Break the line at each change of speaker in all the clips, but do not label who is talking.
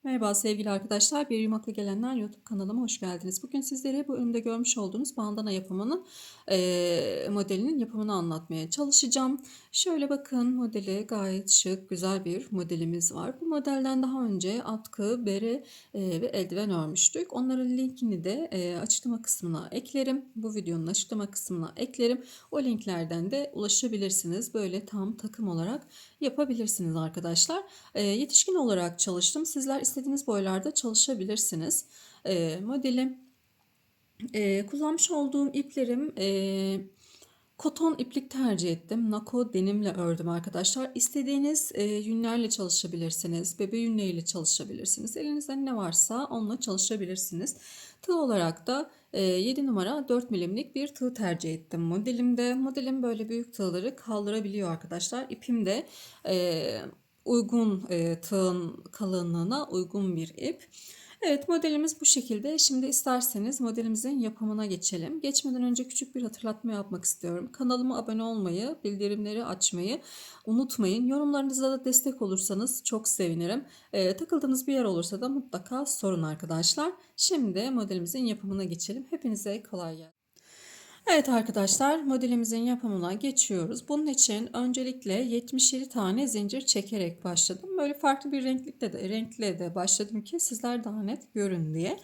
Merhaba sevgili arkadaşlar, Bir Yumaklı Gelenler YouTube kanalıma hoş geldiniz. Bugün sizlere bu önümde görmüş olduğunuz bandana yapımının modelinin yapımını anlatmaya çalışacağım. Şöyle bakın, modeli gayet şık, güzel bir modelimiz var. Bu modelden daha önce atkı, bere ve eldiven örmüştük. Onların linkini de açıklama kısmına eklerim. Bu videonun açıklama kısmına eklerim. O linklerden de ulaşabilirsiniz. Böyle tam takım olarak yapabilirsiniz arkadaşlar. Yetişkin olarak çalıştım. Sizler istediğiniz boylarda çalışabilirsiniz. Modelim kullanmış olduğum iplerim koton iplik tercih ettim. Nako denimle ördüm arkadaşlar. İstediğiniz yünlerle çalışabilirsiniz. Bebe yünleriyle çalışabilirsiniz. Elinizde ne varsa onunla çalışabilirsiniz. Tığ olarak da 7 numara 4 milimlik bir tığ tercih ettim modelimde. Modelim böyle büyük tığları kaldırabiliyor arkadaşlar. İpim de uygun tığın kalınlığına uygun bir ip. Evet, modelimiz bu şekilde. Şimdi isterseniz modelimizin yapımına geçelim. Geçmeden önce küçük bir hatırlatma yapmak istiyorum. Kanalıma abone olmayı, bildirimleri açmayı unutmayın. Yorumlarınızla da destek olursanız çok sevinirim. Takıldığınız bir yer olursa da mutlaka sorun arkadaşlar. Şimdi modelimizin yapımına geçelim. Hepinize kolay gelsin. Evet arkadaşlar, modelimizin yapımına geçiyoruz. Bunun için öncelikle 77 tane zincir çekerek başladım. Böyle farklı bir renkle de başladım ki sizler daha net görün diye.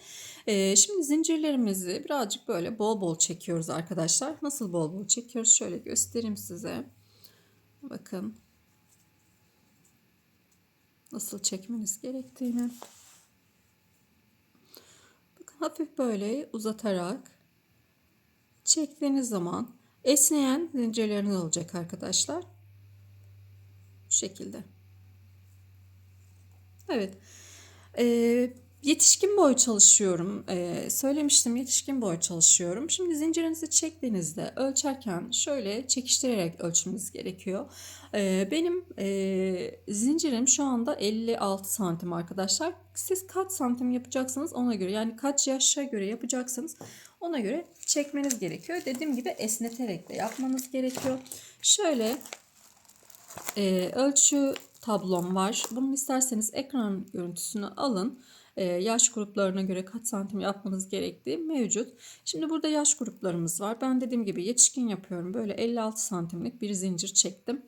Şimdi zincirlerimizi birazcık böyle bol bol çekiyoruz arkadaşlar. Nasıl bol bol çekiyoruz? Şöyle göstereyim size. Bakın nasıl çekmeniz gerektiğini. Bakın hafif böyle uzatarak çektiğiniz zaman esneyen zincirleriniz olacak arkadaşlar. Bu şekilde. Evet. Yetişkin boy çalışıyorum. Söylemiştim, yetişkin boy çalışıyorum. Şimdi zincirinizi çektiğinizde ölçerken şöyle çekiştirerek ölçmeniz gerekiyor. Benim zincirim şu anda 56 santim arkadaşlar. Siz kaç santim yapacaksınız ona göre, yani kaç yaşa göre yapacaksınız ona göre çekmeniz gerekiyor. Dediğim gibi esneterek de yapmanız gerekiyor. Şöyle ölçü tablom var. Bunu isterseniz ekran görüntüsünü alın. Yaş gruplarına göre kaç santim yapmanız gerektiği mevcut. Şimdi burada yaş gruplarımız var. Ben dediğim gibi yetişkin yapıyorum. Böyle 56 santimlik bir zincir çektim.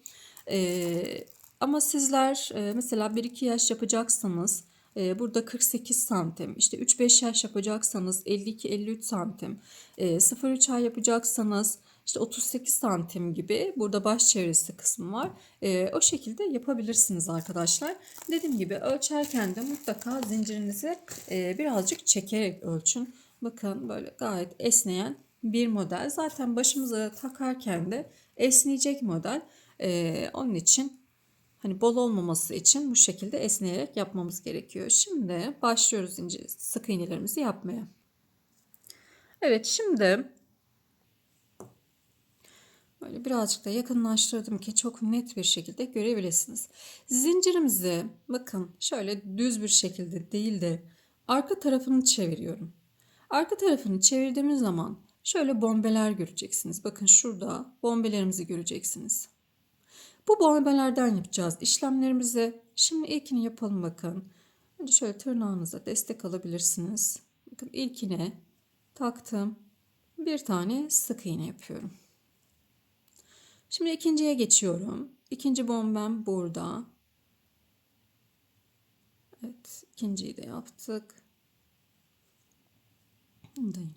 Ama sizler mesela 1-2 yaş yapacaksanız burada 48 santim, işte 3-5 yaş yapacaksanız 52-53 santim, 0-3 ay yapacaksanız işte 38 santim gibi burada baş çevresi kısmı var. O şekilde yapabilirsiniz arkadaşlar. Dediğim gibi ölçerken de mutlaka zincirinizi birazcık çekerek ölçün. Bakın böyle gayet esneyen bir model. Zaten başımıza takarken de esneyecek model. Onun için hani bol olmaması için bu şekilde esneyerek yapmamız gerekiyor. Şimdi başlıyoruz sık iğnelerimizi yapmaya. Evet, şimdi böyle birazcık da yakınlaştırdım ki çok net bir şekilde görebilirsiniz. Zincirimizi bakın şöyle düz bir şekilde değil de arka tarafını çeviriyorum. Arka tarafını çevirdiğimiz zaman şöyle bombeler göreceksiniz. Bakın şurada bombelerimizi göreceksiniz. Bu bombelerden yapacağız işlemlerimizi. Şimdi ilkini yapalım bakın. Önce şöyle tırnağınıza destek alabilirsiniz. Bakın ilkine taktım. Bir tane sık iğne yapıyorum. Şimdi ikinciye geçiyorum. İkinci bombem burada. Evet, ikinciyi de yaptık. Bunu da yine.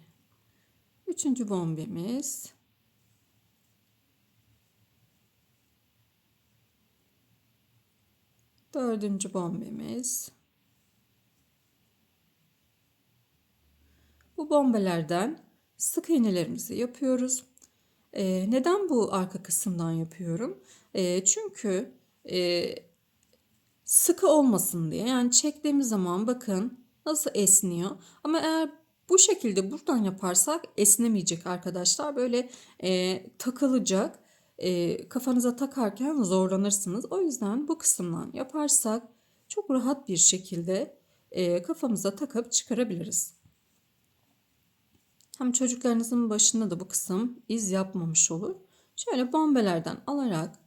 Üçüncü bombemiz. Dördüncü bombemiz. Bu bombelerden sık iğnelerimizi yapıyoruz. Neden bu arka kısımdan yapıyorum? Çünkü sıkı olmasın diye. Yani çektiğimiz zaman bakın nasıl esniyor. Ama eğer bu şekilde buradan yaparsak esnemeyecek arkadaşlar. Böyle takılacak. Kafanıza takarken zorlanırsınız. O yüzden bu kısımdan yaparsak çok rahat bir şekilde kafamıza takıp çıkarabiliriz. Hem çocuklarınızın başında da bu kısım iz yapmamış olur. Şöyle bombelerden alarak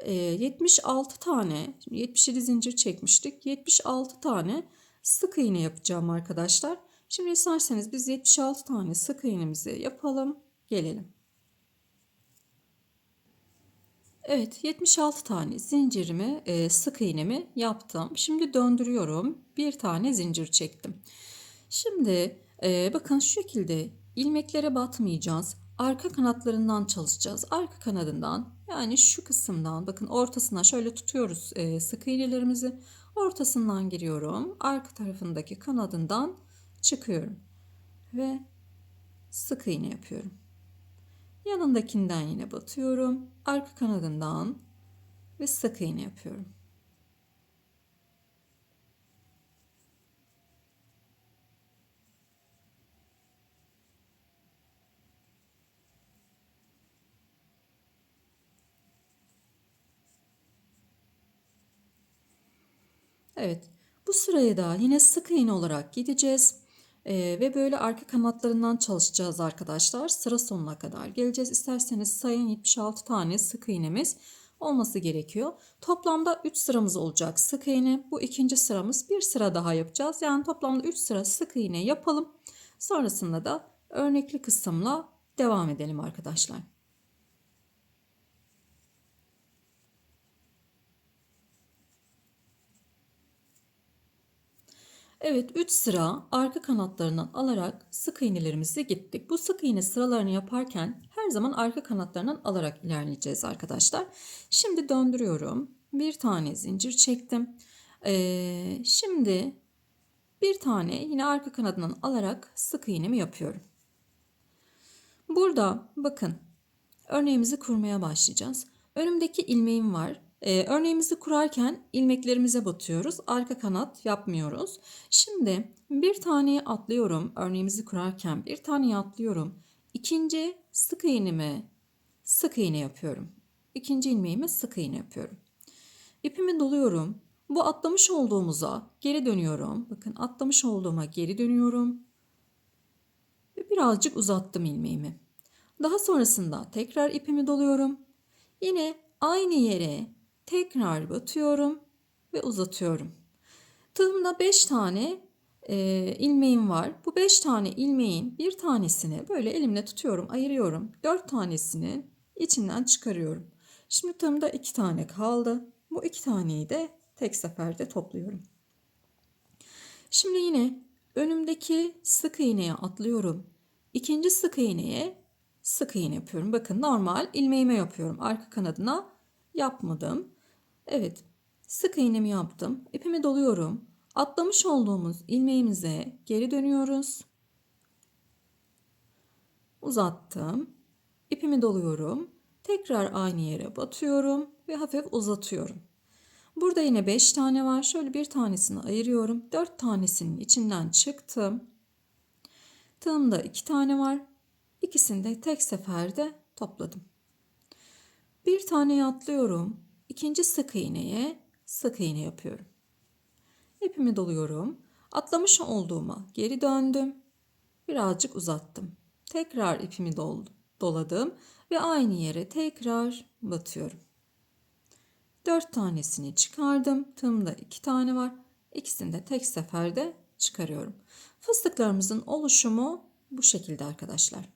76 tane, şimdi 77 zincir çekmiştik. 76 tane Sık iğne yapacağım arkadaşlar. Şimdi isterseniz biz 76 tane sık iğnemizi yapalım. Gelelim. Evet, 76 tane zincirimi, sık iğnemi yaptım. Şimdi döndürüyorum. Bir tane zincir çektim. Şimdi bakın şu şekilde ilmeklere batmayacağız. Arka kanatlarından çalışacağız. Arka kanadından, yani şu kısımdan, bakın ortasına şöyle tutuyoruz sık iğnelerimizi. Ortasından giriyorum. Arka tarafındaki kanadından çıkıyorum. Ve sık iğne yapıyorum. Yanındakinden yine batıyorum. Arka kanadından ve sık iğne yapıyorum. Evet, bu sırayı da yine sık iğne olarak gideceğiz. Ve böyle arka kanatlarından çalışacağız arkadaşlar. Sıra sonuna kadar geleceğiz. İsterseniz sayın, 76 tane sık iğnemiz olması gerekiyor. Toplamda 3 sıramız olacak sık iğne. Bu ikinci sıramız, bir sıra daha yapacağız. Yani toplamda 3 sıra sık iğne yapalım. Sonrasında da örnekli kısımla devam edelim arkadaşlar. Evet, 3 sıra arka kanatlarından alarak sık iğnelerimizi gittik. Bu sık iğne sıralarını yaparken her zaman arka kanatlarından alarak ilerleyeceğiz arkadaşlar. Şimdi döndürüyorum. Bir tane zincir çektim. Şimdi bir tane yine arka kanadından alarak sık iğnemi yapıyorum. Burada bakın, örneğimizi kurmaya başlayacağız. Önümdeki ilmeğim var. Örneğimizi kurarken ilmeklerimize batıyoruz. Arka kanat yapmıyoruz. Şimdi bir taneye atlıyorum. Örneğimizi kurarken bir taneye atlıyorum. İkinci sık iğneme sık iğne yapıyorum. İkinci ilmeğime sık iğne yapıyorum. İpimi doluyorum. Bu atlamış olduğumuza geri dönüyorum. Bakın, atlamış olduğuma geri dönüyorum. Ve birazcık uzattım ilmeğimi. Daha sonrasında tekrar ipimi doluyorum. Yine aynı yere tekrar batıyorum ve uzatıyorum. Tığımda 5 tane ilmeğim var. Bu 5 tane ilmeğin bir tanesini böyle elimle tutuyorum, ayırıyorum. 4 tanesini içinden çıkarıyorum. Şimdi tığımda 2 tane kaldı. Bu 2 taneyi de tek seferde topluyorum. Şimdi yine önümdeki sık iğneye atlıyorum. İkinci sık iğneye sık iğne yapıyorum. Bakın, normal ilmeğime yapıyorum. Arka kanadına yapmadım. Evet, sık iğnemi yaptım. İpimi doluyorum. Atlamış olduğumuz ilmeğimize geri dönüyoruz. Uzattım. İpimi doluyorum. Tekrar aynı yere batıyorum ve hafif uzatıyorum. Burada yine 5 tane var. Şöyle bir tanesini ayırıyorum. 4 tanesinin içinden çıktım. Tığımda 2 tane var. İkisini de tek seferde topladım. Bir tane atlıyorum. İkinci sık iğneye sık iğne yapıyorum. İpimi doluyorum. Atlamış olduğuma geri döndüm. Birazcık uzattım. Tekrar ipimi doladım ve aynı yere tekrar batıyorum. 4 tanesini çıkardım. Tığımda 2 tane var. İkisini de tek seferde çıkarıyorum. Fıstıklarımızın oluşumu bu şekilde arkadaşlar.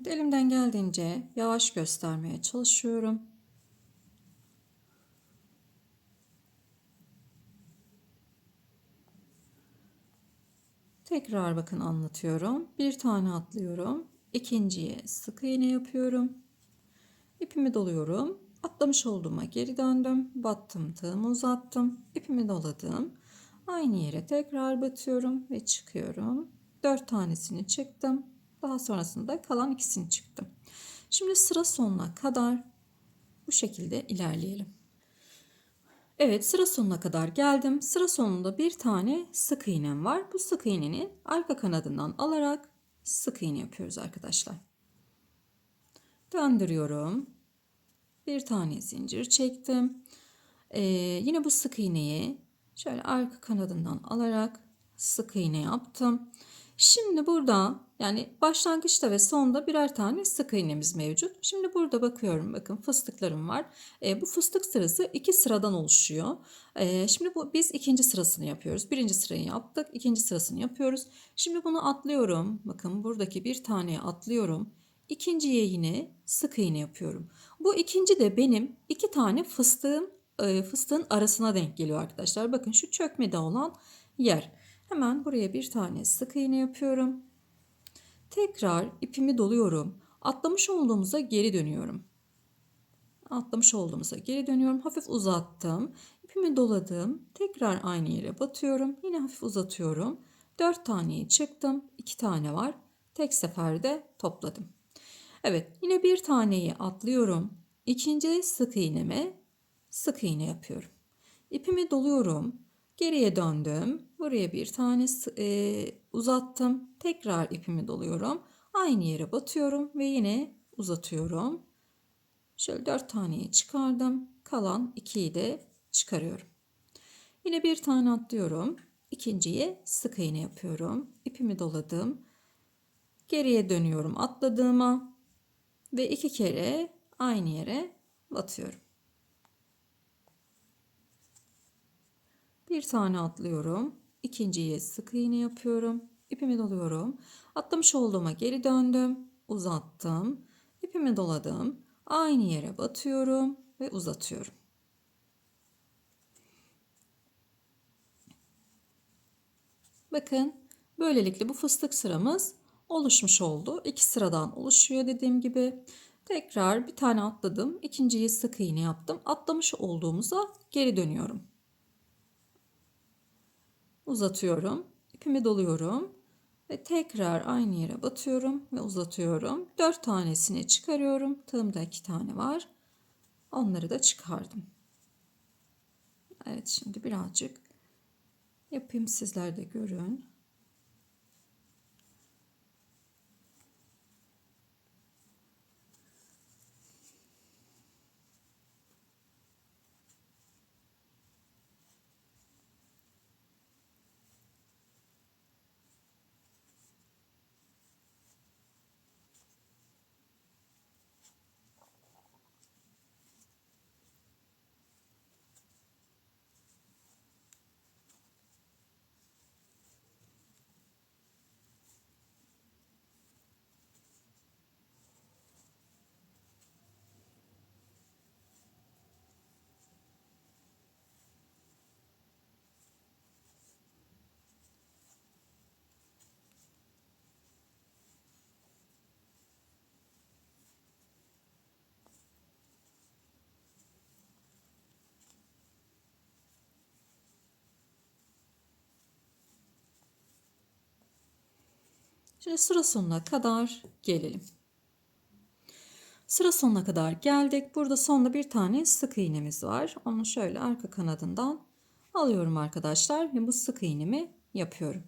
Evet, elimden geldiğince yavaş göstermeye çalışıyorum. Tekrar bakın anlatıyorum. Bir tane atlıyorum. İkinciye sık iğne yapıyorum. İpimi doluyorum. Atlamış olduğuma geri döndüm. Battım, tığımı uzattım. İpimi doladım. Aynı yere tekrar batıyorum ve çıkıyorum. 4 tanesini çıktım. Daha sonrasında kalan ikisini çıktım. Şimdi sıra sonuna kadar bu şekilde ilerleyelim. Evet, sıra sonuna kadar geldim. Sıra sonunda bir tane sık iğnem var. Bu sık iğnenin arka kanadından alarak sık iğne yapıyoruz arkadaşlar. Döndürüyorum. Bir tane zincir çektim. Yine bu sık iğneyi şöyle arka kanadından alarak sık iğne yaptım. Şimdi burada yani başlangıçta ve sonda birer tane sık iğnemiz mevcut. Şimdi burada bakıyorum, bakın fıstıklarım var. Bu fıstık sırası 2 sıradan oluşuyor. Şimdi biz ikinci sırasını yapıyoruz. Birinci sırayı yaptık, ikinci sırasını yapıyoruz. Şimdi bunu atlıyorum. Bakın buradaki bir taneye atlıyorum. İkinciye yine sık iğne yapıyorum. Bu ikinci de benim 2 tane fıstığın arasına denk geliyor arkadaşlar. Bakın şu çökmede olan yer. Hemen buraya bir tane sık iğne yapıyorum. Tekrar ipimi doluyorum. Atlamış olduğumuza geri dönüyorum. Atlamış olduğumuza geri dönüyorum. Hafif uzattım. İpimi doladım. Tekrar aynı yere batıyorum. Yine hafif uzatıyorum. 4 taneyi çıktım. 2 tane var. Tek seferde topladım. Evet, yine bir taneyi atlıyorum. İkinci sık iğneme sık iğne yapıyorum. İpimi doluyorum. Geriye döndüm. Buraya bir tane uzattım. Tekrar ipimi doluyorum. Aynı yere batıyorum ve yine uzatıyorum. Şöyle 4 taneyi çıkardım. Kalan 2'yi de çıkarıyorum. Yine bir tane atlıyorum. İkinciye sık iğne yapıyorum. İpimi doladım. Geriye dönüyorum atladığıma ve 2 kere aynı yere batıyorum. Bir tane atlıyorum. İkinciye sık iğne yapıyorum. İpimi doluyorum. Atlamış olduğuma geri döndüm. Uzattım. İpimi doladım. Aynı yere batıyorum ve uzatıyorum. Bakın böylelikle bu fıstık sıramız oluşmuş oldu. 2 sıradan oluşuyor dediğim gibi. Tekrar bir tane atladım. İkinciyi sık iğne yaptım. Atlamış olduğumuza geri dönüyorum. Uzatıyorum. İpimi doluyorum. Ve tekrar aynı yere batıyorum ve uzatıyorum. 4 tanesini çıkarıyorum. Tığımda 2 tane var. Onları da çıkardım. Evet, şimdi birazcık yapayım, sizler de görün. Şimdi sıra sonuna kadar gelelim. Sıra sonuna kadar geldik. Burada sonda bir tane sık iğnemiz var. Onu şöyle arka kanadından alıyorum arkadaşlar ve bu sık iğnemi yapıyorum.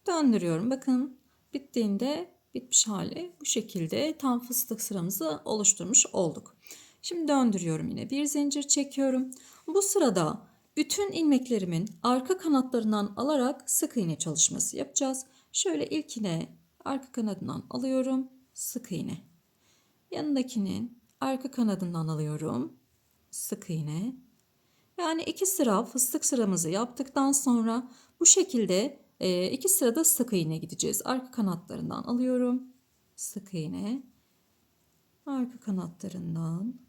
Döndürüyorum. Bakın bittiğinde bitmiş hali bu şekilde tam fıstık sıramızı oluşturmuş olduk. Şimdi döndürüyorum, yine bir zincir çekiyorum. Bu sırada bütün ilmeklerimin arka kanatlarından alarak sık iğne çalışması yapacağız. Şöyle ilkine arka kanadından alıyorum, sık iğne. Yanındakinin arka kanadından alıyorum, sık iğne. Yani 2 sıra fıstık sıramızı yaptıktan sonra bu şekilde 2 sırada sık iğne gideceğiz. Arka kanatlarından alıyorum, sık iğne. arka kanatlarından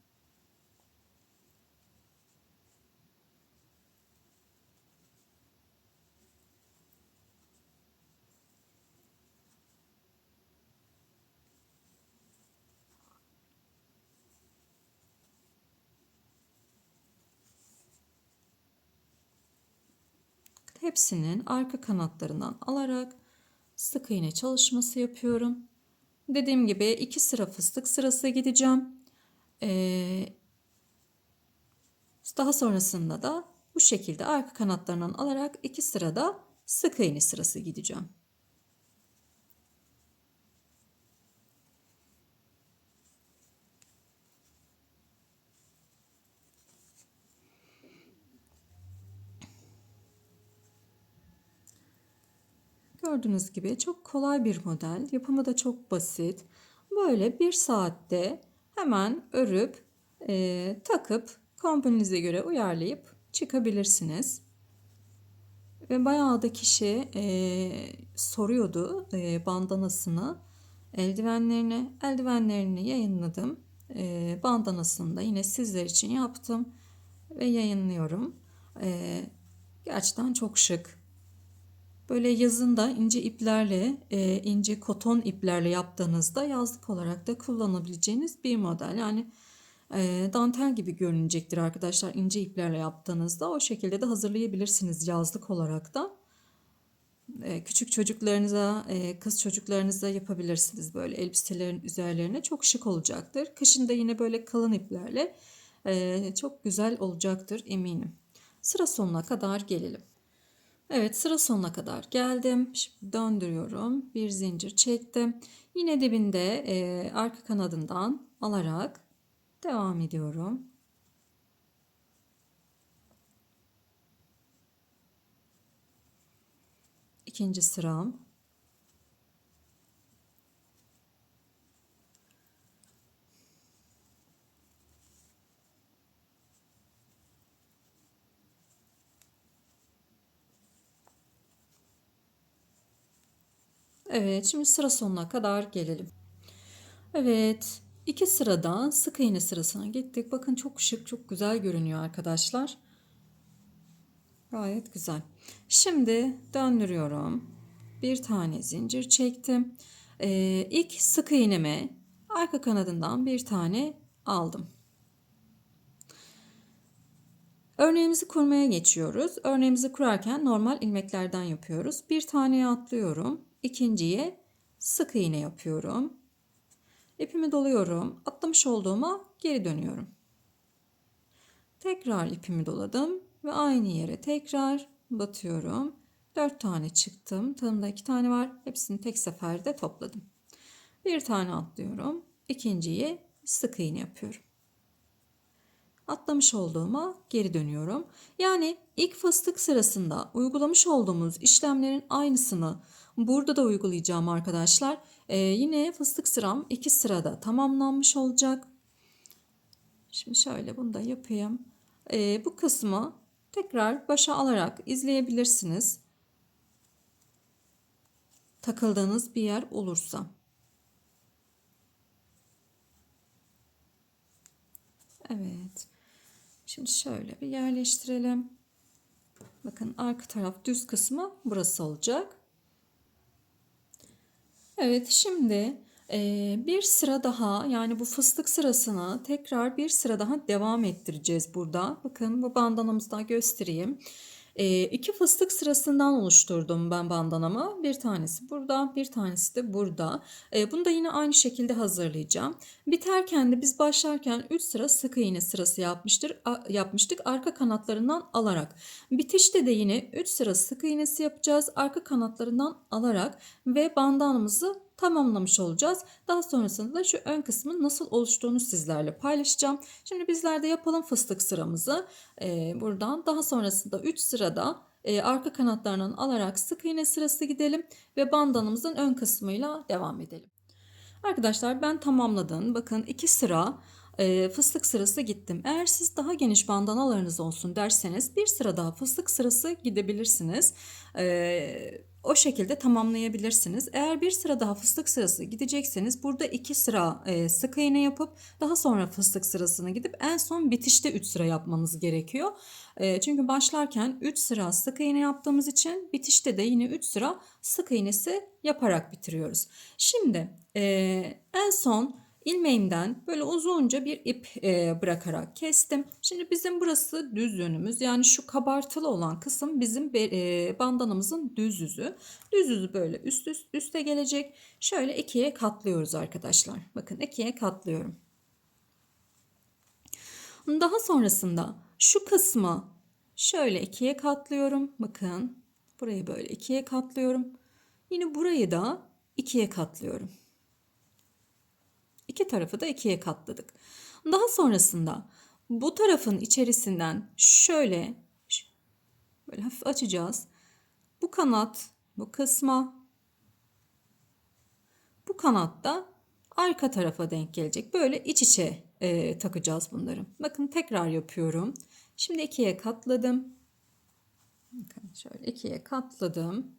hepsinin arka kanatlarından alarak sık iğne çalışması yapıyorum. Dediğim gibi 2 sıra fıstık sırası gideceğim. Daha sonrasında da bu şekilde arka kanatlarından alarak 2 sırada sık iğne sırası gideceğim. Gördüğünüz gibi çok kolay bir model. Yapımı da çok basit. Böyle 1 saatte hemen örüp takıp kombinize göre uyarlayıp çıkabilirsiniz. Ve bayağı da kişi soruyordu bandanasını, eldivenlerini yayınladım. Bandanasını da yine sizler için yaptım ve yayınlıyorum. Gerçekten çok şık. Böyle yazın da ince iplerle, ince koton iplerle yaptığınızda yazlık olarak da kullanabileceğiniz bir model. Yani dantel gibi görünecektir arkadaşlar ince iplerle yaptığınızda. O şekilde de hazırlayabilirsiniz yazlık olarak da. Küçük çocuklarınıza, kız çocuklarınıza yapabilirsiniz böyle elbiselerin üzerlerine. Çok şık olacaktır. Kışın da yine böyle kalın iplerle çok güzel olacaktır eminim. Sıra sonuna kadar gelelim. Evet, sıra sonuna kadar geldim. Şimdi döndürüyorum. Bir zincir çektim. Yine dibinde arka kanadından alarak devam ediyorum. İkinci sıram. Evet, şimdi sıra sonuna kadar gelelim. Evet, 2 sıradan sık iğne sırasına gittik. Bakın çok şık, çok güzel görünüyor arkadaşlar. Gayet güzel. Şimdi döndürüyorum. Bir tane zincir çektim. İlk sık iğneme arka kanadından bir tane aldım. Örneğimizi kurmaya geçiyoruz. Örneğimizi kurarken normal ilmeklerden yapıyoruz. Bir taneye atlıyorum. İkinciye sık iğne yapıyorum. İpimi doluyorum. Atlamış olduğuma geri dönüyorum. Tekrar ipimi doladım ve aynı yere tekrar batıyorum. 4 tane çıktım. Tığımda 2 tane var. Hepsini tek seferde topladım. Bir tane atlıyorum. İkinciye sık iğne yapıyorum. Atlamış olduğuma geri dönüyorum. Yani ilk fıstık sırasında uygulamış olduğumuz işlemlerin aynısını burada da uygulayacağım arkadaşlar. Yine fıstık sıram 2 sırada tamamlanmış olacak. Şimdi şöyle bunu da yapayım. Bu kısmı tekrar başa alarak izleyebilirsiniz. Takıldığınız bir yer olursa. Evet. Şimdi şöyle bir yerleştirelim. Bakın arka taraf düz kısmı burası olacak. Evet, şimdi bir sıra daha, yani bu fıstık sırasını tekrar bir sıra daha devam ettireceğiz burada. Bakın bu bandanamızı da göstereyim. 2 fıstık sırasından oluşturdum ben bandanamı. Bir tanesi burada, bir tanesi de burada. Bunu da yine aynı şekilde hazırlayacağım. Biterken de biz başlarken 3 sıra sık iğne sırası yapmıştık arka kanatlarından alarak. Bitişte de yine 3 sıra sık iğnesi yapacağız arka kanatlarından alarak ve bandanamızı tamamlamış olacağız. Daha sonrasında da şu ön kısmın nasıl oluştuğunu sizlerle paylaşacağım. Şimdi bizler de yapalım fıstık sıramızı. Buradan daha sonrasında 3 sırada arka kanatlarından alarak sık iğne sırası gidelim ve bandanamızın ön kısmıyla devam edelim. Arkadaşlar ben tamamladım. Bakın 2 sıra fıstık sırası gittim. Eğer siz daha geniş bandanalarınız olsun derseniz bir sıra daha fıstık sırası gidebilirsiniz. O şekilde tamamlayabilirsiniz. Eğer bir sıra daha fıstık sırası gidecekseniz burada 2 sıra sık iğne yapıp daha sonra fıstık sırasına gidip en son bitişte 3 sıra yapmanız gerekiyor. Çünkü başlarken 3 sıra sık iğne yaptığımız için bitişte de yine 3 sıra sık iğnesi yaparak bitiriyoruz. Şimdi en son ilmeğimden böyle uzunca bir ip bırakarak kestim. Şimdi bizim burası düz yönümüz. Yani şu kabartılı olan kısım bizim bandanamızın düz yüzü. Düz yüzü böyle üste gelecek. Şöyle ikiye katlıyoruz arkadaşlar. Bakın ikiye katlıyorum. Daha sonrasında şu kısmı şöyle ikiye katlıyorum. Bakın burayı böyle ikiye katlıyorum. Yine burayı da ikiye katlıyorum. İki tarafı da ikiye katladık. Daha sonrasında bu tarafın içerisinden şöyle böyle hafif açacağız. Bu kanat bu kısma, bu kanat da arka tarafa denk gelecek. Böyle iç içe takacağız bunları. Bakın tekrar yapıyorum. Şimdi ikiye katladım. Bakın şöyle ikiye katladım.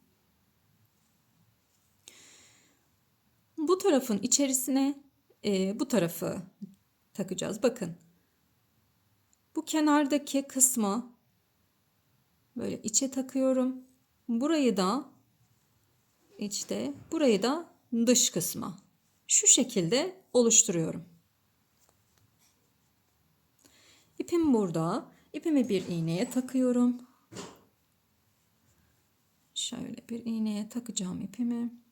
Bu tarafın içerisine bu tarafı takacağız. Bakın. Bu kenardaki kısmı böyle içe takıyorum. Burayı da içte, burayı da dış kısma. Şu şekilde oluşturuyorum. İpim burada. İpimi bir iğneye takıyorum. Şöyle bir iğneye takacağım ipimi.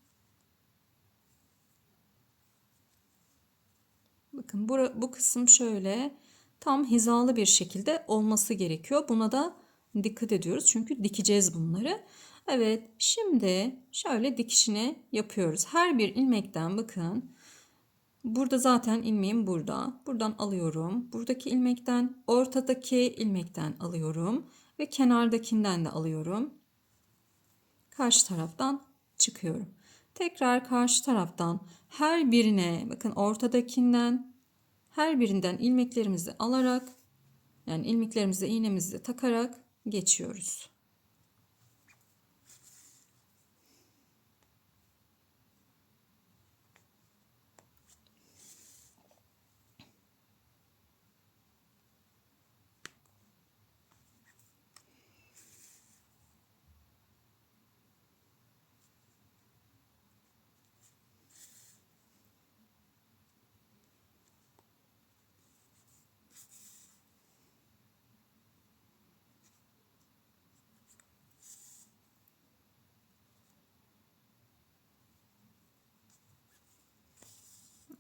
Bakın bu kısım şöyle tam hizalı bir şekilde olması gerekiyor. Buna da dikkat ediyoruz çünkü dikeceğiz bunları. Evet, şimdi şöyle dikişini yapıyoruz. Her bir ilmekten bakın. Burada zaten ilmeğim burada. Buradan alıyorum. Buradaki ilmekten, ortadaki ilmekten alıyorum ve kenardakinden de alıyorum. Karşı taraftan çıkıyorum. Tekrar karşı taraftan her birine bakın ortadakinden her birinden ilmeklerimizi alarak yani ilmeklerimizi iğnemizi takarak geçiyoruz.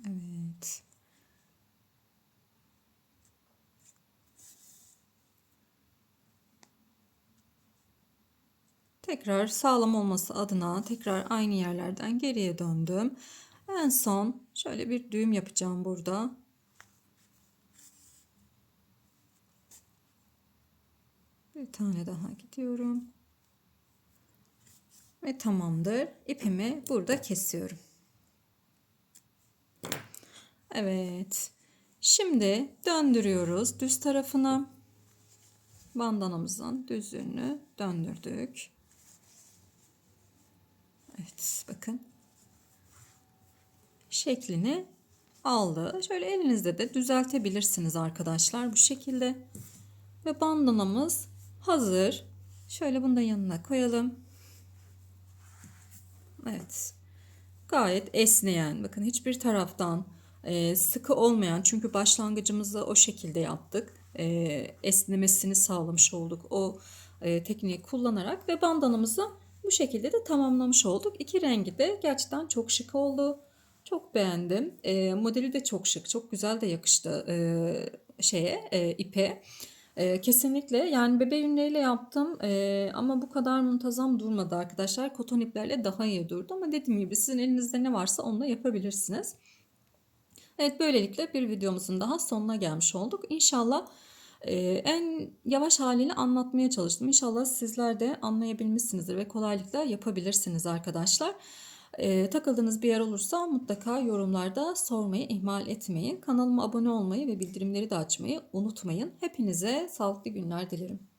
Evet. Tekrar sağlam olması adına tekrar aynı yerlerden geriye döndüm. En son şöyle bir düğüm yapacağım burada. Bir tane daha gidiyorum. Ve tamamdır. İpimi burada kesiyorum. Evet. Şimdi döndürüyoruz düz tarafına. Bandanamızın düz yönünü döndürdük. Evet, bakın. Şeklini aldı. Şöyle elinizde de düzeltebilirsiniz arkadaşlar bu şekilde. Ve bandanamız hazır. Şöyle bunu da yanına koyalım. Evet. Gayet esneyen. Bakın hiçbir taraftan sıkı olmayan. Çünkü başlangıcımızı o şekilde yaptık. Esnemesini sağlamış olduk. O tekniği kullanarak ve bandanamızı bu şekilde de tamamlamış olduk. İki rengi de gerçekten çok şık oldu. Çok beğendim. Modeli de çok şık. Çok güzel de yakıştı ipe. Kesinlikle yani bebe yünleriyle yaptım ama bu kadar muntazam durmadı arkadaşlar. Koton iplerle daha iyi durdu ama dediğim gibi sizin elinizde ne varsa onunla yapabilirsiniz. Evet, böylelikle bir videomuzun daha sonuna gelmiş olduk. İnşallah en yavaş haliyle anlatmaya çalıştım. İnşallah sizler de anlayabilmişsinizdir ve kolaylıkla yapabilirsiniz arkadaşlar. Takıldığınız bir yer olursa mutlaka yorumlarda sormayı ihmal etmeyin. Kanalıma abone olmayı ve bildirimleri de açmayı unutmayın. Hepinize sağlıklı günler dilerim.